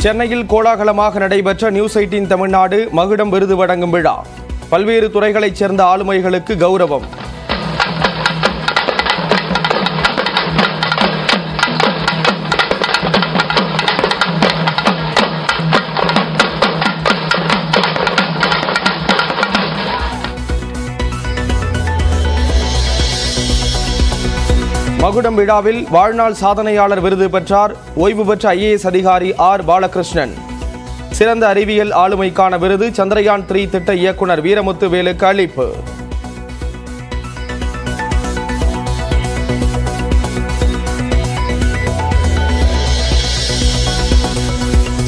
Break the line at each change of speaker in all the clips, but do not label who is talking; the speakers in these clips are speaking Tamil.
சென்னையில் கோலாகலமாக நடைபெற்ற நியூஸ் 18 தமிழ்நாடு மகுடம் விருது வழங்கும் விழா. பல்வேறு துறைகளைச் சேர்ந்த ஆளுமைகளுக்கு கௌரவம். மகுடம் விழாவில் வாழ்நாள் சாதனையாளர் விருது பெற்றார் ஓய்வு பெற்ற IAS அதிகாரி R பாலகிருஷ்ணன். சிறந்த அறிவியல் ஆளுமைக்கான விருது சந்திரயான் 3 திட்ட இயக்குனர் வீரமுத்து வேலுக்கு அளிப்பு.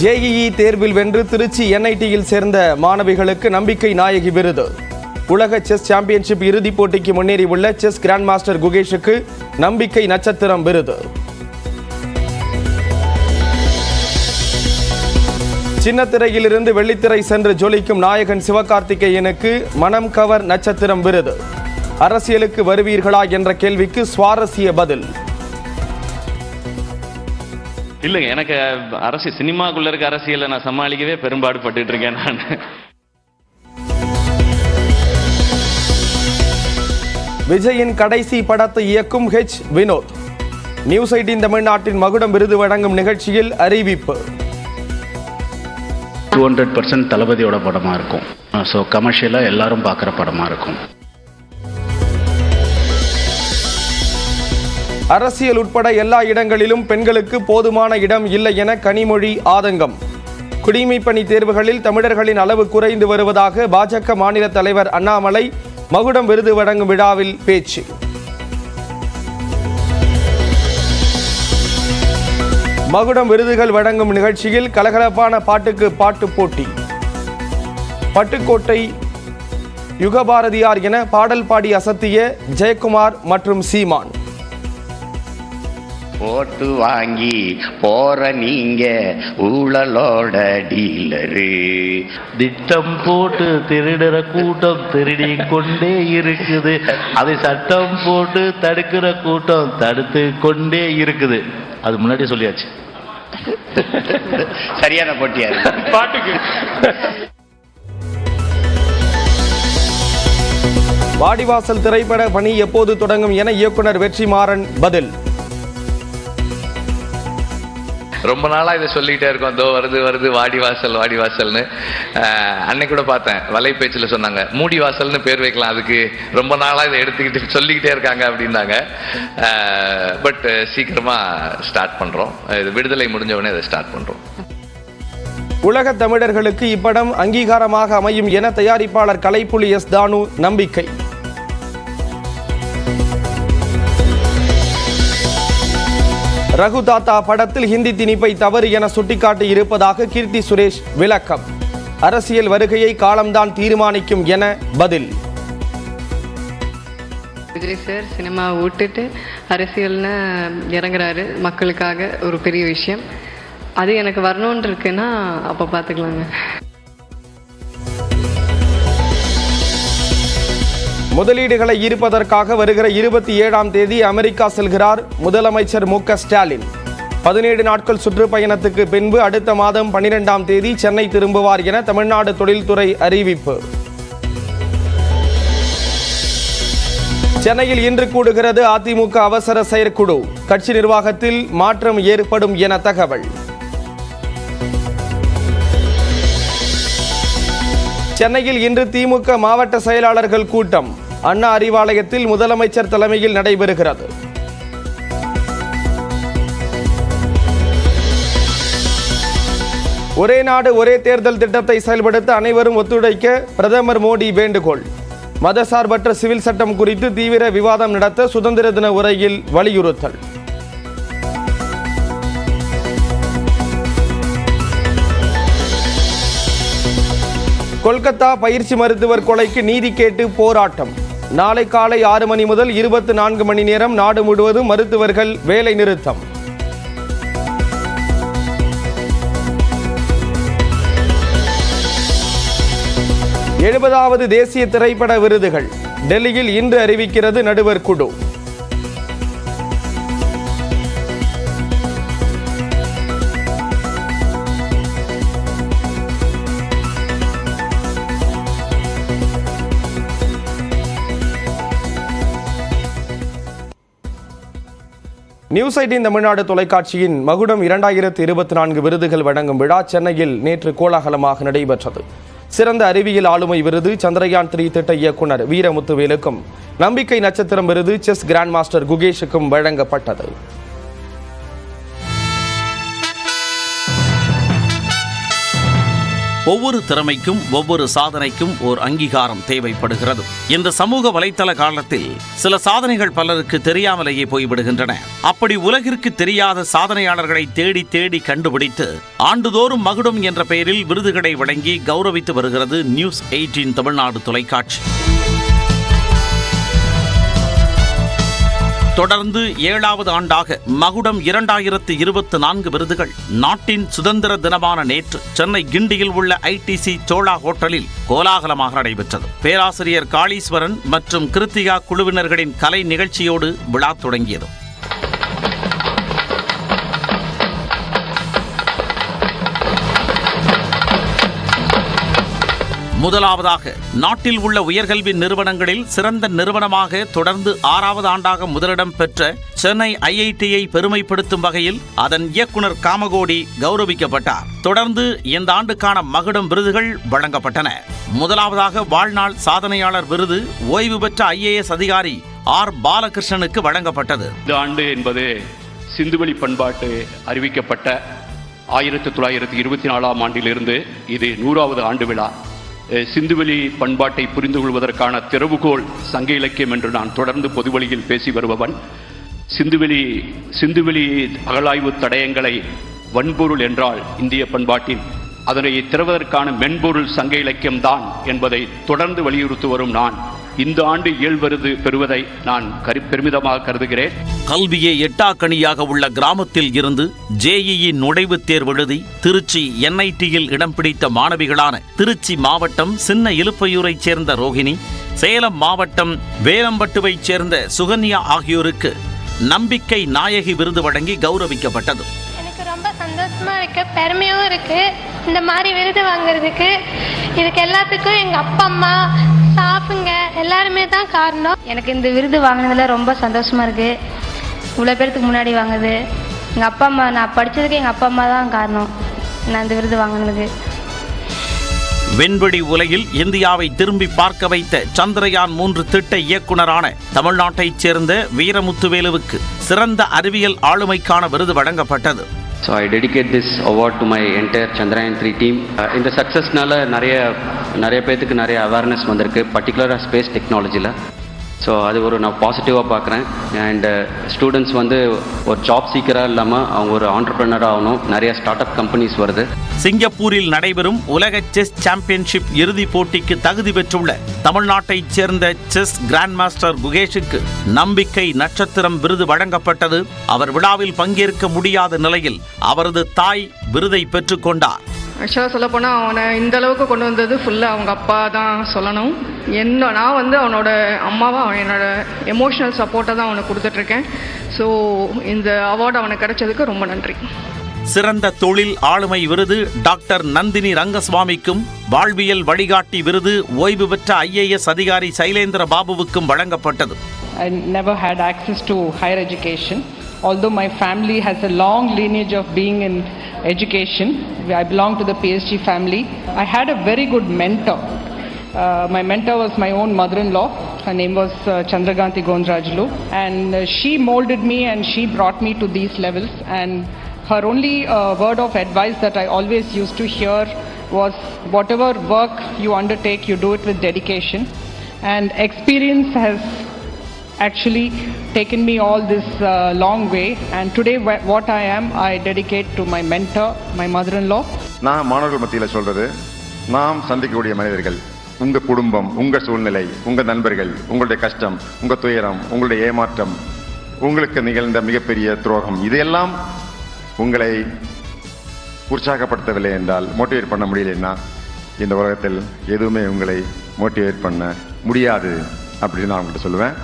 JEE தேர்வில் வென்று திருச்சி NITயில் சேர்ந்த மாணவிகளுக்கு நம்பிக்கை நாயகி விருது. உலக செஸ் சாம்பியன்ஷிப் இறுதிப் போட்டிக்கு முன்னேறியுள்ள செஸ் கிராண்ட் மாஸ்டர் குகேஷுக்கு நம்பிக்கை நட்சத்திரம் விருது. சின்னத்திரையிலிருந்து வெள்ளித்திரை சென்று ஜொலிக்கும் நாயகன் சிவகார்த்திகேயனுக்கு மனம் கவர் நட்சத்திரம் விருது. அரசியலுக்கு வருவீர்களா என்ற கேள்விக்கு சுவாரஸ்ய பதில்.
இல்லைங்க, எனக்கு அரசியல் சினிமாக்குள்ள இருக்க அரசியலை நான் சமாளிக்கவே பெரும்பாடு பட்டுட்டு இருக்கேன் நான்.
விஜயின் கடைசி படத்தை இயக்கும் வினோத். நியூஸ் 18 தமிழ்நாட்டின் மகுடம் விருது வழங்கும் நிகழ்ச்சியில் அறிவிப்பு.
200% தளபதியோட படமாக இருக்கும். ஸோ கமர்ஷியலாக எல்லாரும் பார்க்குற படமாக இருக்கும்.
அரசியல் உட்பட எல்லா இடங்களிலும் பெண்களுக்கு போதுமான இடம் இல்லை என கனிமொழி ஆதங்கம். குடிமைப்பணி தேர்வுகளில் தமிழர்களின் அளவு குறைந்து வருவதாக பாஜக மாநில தலைவர் அண்ணாமலை மகுடம் விருது வழங்கும் விழாவில் பேச்சு. மகுடம் விருதுகள் வழங்கும் நிகழ்ச்சியில் கலகலப்பான பாட்டுக்கு பாட்டு போட்டி. பட்டுக்கோட்டை யுகபாரதியார் என பாடல் பாடி அசத்திய ஜெயக்குமார் மற்றும் சீமான்.
போட்டு வாங்கி போற நீங்க ஊழலோட டீலரு.
திட்டம் போட்டு திருடுற கூட்டம் திருடி கொண்டே இருக்குது. அதை சட்டம் போட்டு தடுக்கிற கூட்டம் தடுத்து கொண்டே இருக்குது. அது முன்னாடியே சொல்லியாச்சு.
சரியான போட்டியா பாட்டுக்கு.
வாடிவாசல் திரைப்பட பணி எப்போது தொடங்கும் என இயக்குனர் வெற்றிமாறன் பதில்.
ரொம்ப நாளாக இதை சொல்லிகிட்டே இருக்கோம், இதோ வருது வருது வாடிவாசல் வாடிவாசல்னு. அன்னைக்கு கூட பார்த்தேன் வலைப்பேச்சில் சொன்னாங்க மூடி வாசல்னு பேர் வைக்கலாம் அதுக்கு, ரொம்ப நாளாக இதை எடுத்துக்கிட்டு சொல்லிக்கிட்டே இருக்காங்க அப்படின்னாங்க. பட் சீக்கிரமாக ஸ்டார்ட் பண்ணுறோம், இது விடுதலை முடிஞ்சவொடனே அதை ஸ்டார்ட் பண்ணுறோம்.
உலக தமிழர்களுக்கு இப்படம் அங்கீகாரமாக அமையும் என தயாரிப்பாளர் கலைப்புலி S தானு நம்பிக்கை. ரகு தாத்தா படத்தில் ஹிந்தி திணிப்பை தவறு என சுட்டிக்காட்டி இருப்பதாக கீர்த்தி சுரேஷ் விளக்கம். அரசியல் வருகையை காலம்தான் தீர்மானிக்கும் என பதில்.
விஜய் சார் சினிமா விட்டுட்டு அரசியல்னு இறங்குறாரு, மக்களுக்காக ஒரு பெரிய விஷயம். அது எனக்கு வரணும்னு இருக்குன்னா அப்போ பார்த்துக்கலாங்க.
முதலீடுகளை ஈர்ப்பதற்காக வருகிற 27ஆம் தேதி அமெரிக்கா செல்கிறார் முதலமைச்சர் மு.க. ஸ்டாலின். 17 நாட்கள் சுற்றுப்பயணத்துக்கு பின்பு அடுத்த மாதம் 12ஆம் தேதி சென்னை திரும்புவார் என தமிழ்நாடு தொழில்துறை அறிவிப்பு. சென்னையில் இன்று கூடுகிறது அதிமுக அவசர செயற்குழு. கட்சி நிர்வாகத்தில் மாற்றம் ஏற்படும் என தகவல். சென்னையில் இன்று திமுக மாவட்ட செயலாளர்கள் கூட்டம் அண்ணா அறிவாலயத்தில் முதலமைச்சர் தலைமையில் நடைபெறுகிறது. ஒரே நாடு ஒரே தேர்தல் திட்டத்தை செயல்படுத்த அனைவரும் ஒத்துழைக்க பிரதமர் மோடி வேண்டுகோள். மதசார்பற்ற சிவில் சட்டம் குறித்து தீவிர விவாதம் நடத்த சுதந்திர தின உரையில் வலியுறுத்தல். கொல்கத்தா பயிற்சி மருத்துவர் கொலைக்கு நீதி கேட்டு போராட்டம். நாளை காலை 6 மணி முதல் 24 மணி நேரம் நாடு முழுவதும் மருத்துவர்கள் வேலை நிறுத்தம். 70வது தேசிய திரைப்பட விருதுகள் டெல்லியில் இன்று அறிவிக்கிறது நடுவர் குழு. நியூஸ் 18 தமிழ்நாடு தொலைக்காட்சியின் மகுடம் 2024 விருதுகள் வழங்கும் விழா சென்னையில் நேற்று கோலாகலமாக நடைபெற்றது. சிறந்த அறிவியல் ஆளுமை விருது சந்திரயான் 3 திட்ட இயக்குனர் வீரமுத்துவேலுக்கும், நம்பிக்கை நட்சத்திரம் விருது செஸ் கிராண்ட் மாஸ்டர் குகேஷுக்கும் வழங்கப்பட்டது.
ஒவ்வொரு திறமைக்கும் ஒவ்வொரு சாதனைக்கும் ஓர் அங்கீகாரம் தேவைப்படுகிறது. இந்த சமூக வலைத்தள காலத்தில் சில சாதனைகள் பலருக்கு தெரியாமலேயே போய்விடுகின்றன. அப்படி உலகிற்கு தெரியாத சாதனையாளர்களை தேடி தேடி கண்டுபிடித்து ஆண்டுதோறும் மகுடம் என்ற பெயரில் விருதுகளை வழங்கி கௌரவித்து வருகிறது நியூஸ் 18 தமிழ்நாடு தொலைக்காட்சி. தொடர்ந்து 7வது ஆண்டாக மகுடம் 2024 விருதுகள் நாட்டின் சுதந்திர தினமான நேற்று சென்னை கிண்டியில் உள்ள ITC சோழா ஹோட்டலில் கோலாகலமாக நடைபெற்றது. பேராசிரியர் காளீஸ்வரன் மற்றும் கிருத்திகா குழுவினர்களின் கலை நிகழ்ச்சியோடு விழா தொடங்கியது. முதலாவதாக நாட்டில் உள்ள உயர்கல்வி நிறுவனங்களில் சிறந்த நிறுவனமாக தொடர்ந்து 6வது ஆண்டாக முதலிடம் பெற்ற சென்னை IIT-யை பெருமைப்படுத்தும் வகையில் அதன் இயக்குனர் காமகோடி கௌரவிக்கப்பட்டார். தொடர்ந்து இந்த ஆண்டுக்கான மகுடம் விருதுகள் வழங்கப்பட்டன. முதலாவதாக வாழ்நாள் சாதனையாளர் விருது ஓய்வு பெற்ற IAS அதிகாரி R பாலகிருஷ்ணனுக்கு வழங்கப்பட்டது.
இந்த ஆண்டு என்பது சிந்துவெளி பண்பாட்டு அறிவிக்கப்பட்ட 1924ஆம் ஆண்டிலிருந்து இது 100வது ஆண்டு விழா. சிந்துவெளி பண்பாட்டை புரிந்து கொள்வதற்கான திறவுகோல் சங்க இலக்கியம் என்று நான் தொடர்ந்து பொதுவெளியில் பேசி வருபவன். சிந்துவெளி அகழாய்வு தடயங்களை வன்பொருள் என்றால் இந்திய பண்பாட்டில் அதனை திறவதற்கான மென்பொருள் சங்க இலக்கியம்தான் என்பதை தொடர்ந்து வலியுறுத்தி வரும் நான் இந்த ஆண்டு விருது பெறுவதை நான் பெருமிதமாக கருதுகிறேன்.
கல்வியை எட்டாக்கணியாக உள்ள கிராமத்தில் இருந்து JEE நுழைவுத் தேர்வு எழுதி திருச்சி NIT-யில் இடம் பிடித்த மாணவிகளான திருச்சி மாவட்டம் சின்ன இலுப்பையூரைச் சேர்ந்த ரோஹிணி, சேலம் மாவட்டம் வேலம்பட்டுவைச் சேர்ந்த சுகன்யா ஆகியோருக்கு நம்பிக்கை நாயகி விருது வழங்கி கௌரவிக்கப்பட்டது.
எனக்கு ரொம்ப சந்தோஷமா இருக்கு, பெருமையாகவும் இருக்கு இந்த மாதிரி விருது வாங்குறதுக்கு. இதுக்கு எல்லாத்துக்கும் எங்க அப்பா அம்மா ஸ்டாஃபுங்க எல்லாருமே தான் காரணம்.
எனக்கு இந்த விருது வாங்கினதுல ரொம்ப சந்தோஷமா இருக்கு. இவ்வளோ பேருக்கு முன்னாடி வாங்குது எங்கள் அப்பா அம்மா, நான் படித்ததுக்கு எங்கள் அப்பா அம்மா தான் காரணம் நான் இந்த விருது வாங்கினதுக்கு.
விண்வெளி உலகில் இந்தியாவை திரும்பி பார்க்க வைத்த சந்திரயான் 3 திட்ட இயக்குனரான தமிழ்நாட்டைச் சேர்ந்த வீரமுத்துவேலுவுக்கு சிறந்த அறிவியல் ஆளுமைக்கான விருது வழங்கப்பட்டது.
So I dedicate this award to my entire Chandrayaan 3 team. இந்த சக்ஸஸ்னால நிறைய பேத்துக்கு நிறைய அவேர்னஸ் வந்திருக்கு, பர்டிகுலராக ஸ்பேஸ் டெக்னாலஜியில். ஸோ அது நான் பாசிட்டிவாக பார்க்குறேன். அண்ட் ஸ்டூடெண்ட்ஸ் ஒரு ஜாப் சீக்கராக இல்லாமல் அவங்க ஒரு ஆண்டர்பிரினராக ஆகணும். நிறைய ஸ்டார்ட் அப் கம்பெனிஸ் வருது.
சிங்கப்பூரில் நடைபெறும் உலக செஸ் சாம்பியன்ஷிப் இறுதிப் போட்டிக்கு தகுதி பெற்றுள்ள தமிழ்நாட்டைச் சேர்ந்த செஸ் கிராண்ட் மாஸ்டர் குகேஷுக்கு நம்பிக்கை நட்சத்திரம் விருது வழங்கப்பட்டது. அவர் விழாவில் பங்கேற்க முடியாத நிலையில் அவரது தாய் விருதை பெற்றுக்கொண்டார்.
ஆக்சுவலாக சொல்லப்போனால் அவனை இந்த அளவுக்கு கொண்டு வந்தது ஃபுல்லாக அவங்க அப்பா தான் சொல்லணும். நான் அவனோட அம்மாவாக அவன் என்னோட எமோஷ்னல் சப்போர்ட்டை தான் அவனுக்கு கொடுத்துட்ருக்கேன். ஸோ இந்த அவார்டு அவனுக்கு கிடைச்சதுக்கு ரொம்ப நன்றி.
சிறந்த தொழில் ஆளுமை விருது டாக்டர் நந்தினி ரங்கசுவாமிக்கும், வாழ்வியல் வழிகாட்டி விருது ஓய்வு பெற்ற IAS அதிகாரி சைலேந்திர பாபுவுக்கும் வழங்கப்பட்டது.
I never had access to higher education. Although my family has a long lineage of being in education, I belong to the PSG family. I had a very good mentor. My mentor was my own mother-in-law. Her name was Chandraganti Gondrajlu, and she molded me and she brought me to these levels. And her only word of advice that I always used to hear was, whatever work you undertake, you do it with dedication. And experience has actually taken me all this long way, and today what I am, I dedicate to my mentor, my mother-in-law.
நான் மாணவர்கள் மத்தியில் சொல்றது, நாம் சந்திக்கக்கூடிய மனிதர்கள், உங்க குடும்பம், உங்க சூழ்நிலை, உங்க நண்பர்கள், உங்களுடைய கஷ்டம், உங்க துயரம், உங்களுடைய ஏமாற்றம், உங்களுக்கு நிகழ்ந்த மிகப்பெரிய துரோகம், இதையெல்லாம் உங்களை உற்சாகப்படுத்தவில்லை என்றால், மோட்டிவேட் பண்ண முடியலைன்னா, இந்த உலகத்தில் எதுவுமே உங்களை மோட்டிவேட் பண்ண முடியாது அப்படின்னு நான் உங்கள்கிட்ட சொல்லுவேன்.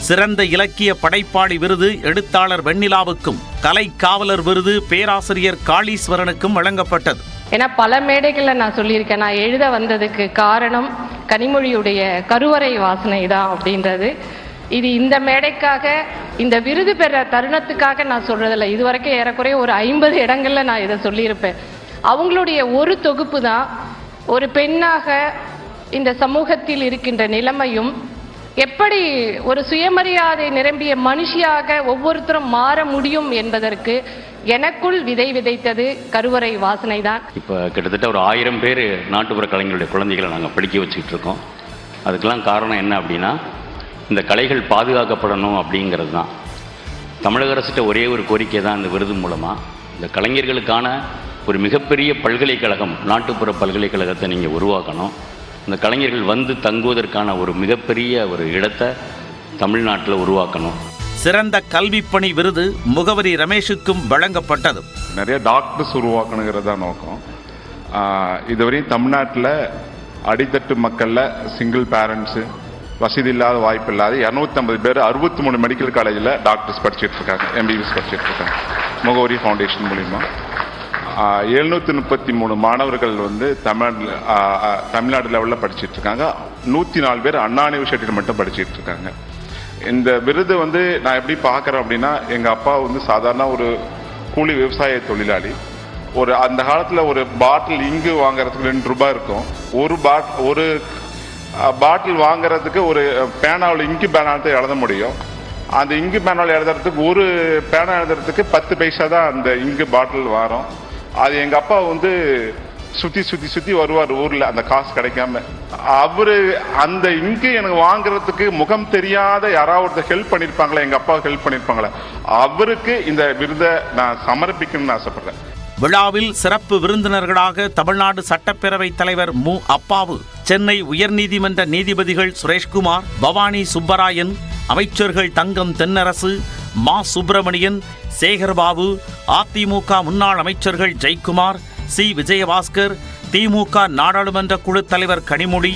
சிறந்த இலக்கிய படைப்பாளி விருது எழுத்தாளர் வெண்ணிலாவுக்கும், கலை காவலர் விருது பேராசிரியர் காளீஸ்வரனுக்கும் வழங்கப்பட்டது.
ஏன்னா பல மேடைகளில் நான் சொல்லியிருக்கேன், நான் எழுத வந்ததுக்கு காரணம் கனிமொழியுடைய கருவறை வாசனை தான் அப்படின்றது.
இது இந்த மேடைக்காக, இந்த விருது பெற தருணத்துக்காக நான் சொல்றதில்ல. இதுவரைக்கும் ஏறக்குறைய ஒரு 50 இடங்கள்ல நான் இதை சொல்லியிருப்பேன். அவங்களுடைய ஒரு தொகுப்பு தான் ஒரு பெண்ணாக இந்த சமூகத்தில் இருக்கின்ற நிலைமையும், எப்படி ஒரு சுயமரியாதை நிரம்பிய மனுஷியாக ஒவ்வொருத்தரும் மாற முடியும் என்பதற்கு எனக்குள் விதை விதைத்தது கருவறை வாசனை தான்.
இப்போ கிட்டத்தட்ட ஒரு 1000 பேர் நாட்டுப்புற கலைஞருடைய குழந்தைகளை நாங்கள் படிக்க வச்சுக்கிட்டு இருக்கோம். அதுக்கெல்லாம் காரணம் என்ன அப்படின்னா, இந்த கலைகள் பாதுகாக்கப்படணும் அப்படிங்கிறது தான். தமிழக அரசிட்ட ஒரே ஒரு கோரிக்கை தான் இந்த விருது மூலமாக, இந்த கலைஞர்களுக்கான ஒரு மிகப்பெரிய பல்கலைக்கழகம், நாட்டுப்புற பல்கலைக்கழகத்தை நீங்கள் உருவாக்கணும். இந்த கலைஞர்கள் வந்து தங்குவதற்கான ஒரு மிகப்பெரிய ஒரு இடத்தை தமிழ்நாட்டில் உருவாக்கணும்.
சிறந்த கல்வி பணி விருது முகவரி ரமேஷுக்கும் வழங்கப்பட்டது.
நிறைய டாக்டர்ஸ் உருவாக்கணுங்கிறது தான் நோக்கம். இதுவரையும் தமிழ்நாட்டில் அடித்தட்டு மக்களில் சிங்கிள் பேரண்ட்ஸு, வசதி இல்லாத வாய்ப்பு இல்லாத 250 பேர் 63 மெடிக்கல் காலேஜில் டாக்டர்ஸ் படிச்சுட்டு இருக்காங்க, MBBS படிச்சுட்டு இருக்காங்க முகவரி ஃபவுண்டேஷன் மூலிமா. 733 மாணவர்கள் வந்து தமிழ்நாடு லெவலில் படிச்சுட்டு இருக்காங்க. 104 பேர் அண்ணா யூனிவர்சிட்டியில் மட்டும் படிச்சுட்டு இருக்காங்க. இந்த விருது வந்து நான் எப்படி பார்க்குறேன் அப்படின்னா, எங்கள் அப்பா வந்து சாதாரண ஒரு கூலி விவசாய தொழிலாளி. அந்த காலத்தில் ஒரு பாட்டில் இங்கு வாங்குறதுக்கு 2 ரூபாய் இருக்கும். ஒரு பாட்டில் வாங்குறதுக்கு ஒரு பேனாவில் இங்கு பேனாவில் எழுத முடியும். அந்த இங்கு பேனாவில் எழுதுறதுக்கு ஒரு பேனா எழுதுறதுக்கு 10 பைசா தான் அந்த இங்கு பாட்டில் வரும். அது எங்கள் அப்பா வந்து சுற்றி வருவார் ஊரில், அந்த காசு கிடைக்காம. அவரு அந்த இங்கு எனக்கு வாங்குறதுக்கு முகம் தெரியாத யாராவது ஹெல்ப் பண்ணியிருப்பாங்களா, எங்கள் அப்பா ஹெல்ப் பண்ணியிருப்பாங்களா, அவருக்கு இந்த விருதை நான் சமர்ப்பிக்கணும்னு ஆசைப்படுறேன்.
விழாவில் சிறப்பு விருந்தினர்களாக தமிழ்நாடு சட்டப்பேரவை தலைவர் மு. அப்பாவு, சென்னை உயர்நீதிமன்ற நீதிபதிகள் சுரேஷ்குமார், பவானி சுப்பராயன், அமைச்சர்கள் தங்கம் தென்னரசு, மா. சுப்பிரமணியன், சேகர்பாபு, அதிமுக முன்னாள் அமைச்சர்கள் ஜெயக்குமார், சி. விஜயபாஸ்கர், திமுக நாடாளுமன்ற குழு தலைவர் கனிமொழி,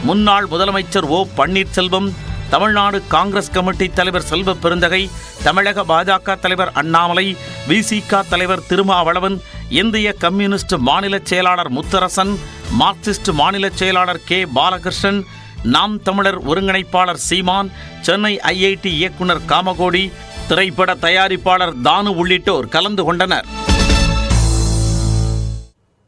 முன்னாள் முதலமைச்சர் ஓ. பன்னீர்செல்வம், தமிழ்நாடு காங்கிரஸ் கமிட்டி தலைவர் செல்வ பெருந்தகை, தமிழக பாஜக தலைவர் அண்ணாமலை, விசிக தலைவர் திருமாவளவன், இந்திய கம்யூனிஸ்ட் மாநில செயலாளர் முத்தரசன், மார்க்சிஸ்ட் மாநில செயலாளர் கே. பாலகிருஷ்ணன், நாம் தமிழர் ஒருங்கிணைப்பாளர் சீமான், சென்னை IIT இயக்குனர் காமகோடி, திரைப்பட தயாரிப்பாளர் தானு உள்ளிட்டோர் கலந்து கொண்டனர்.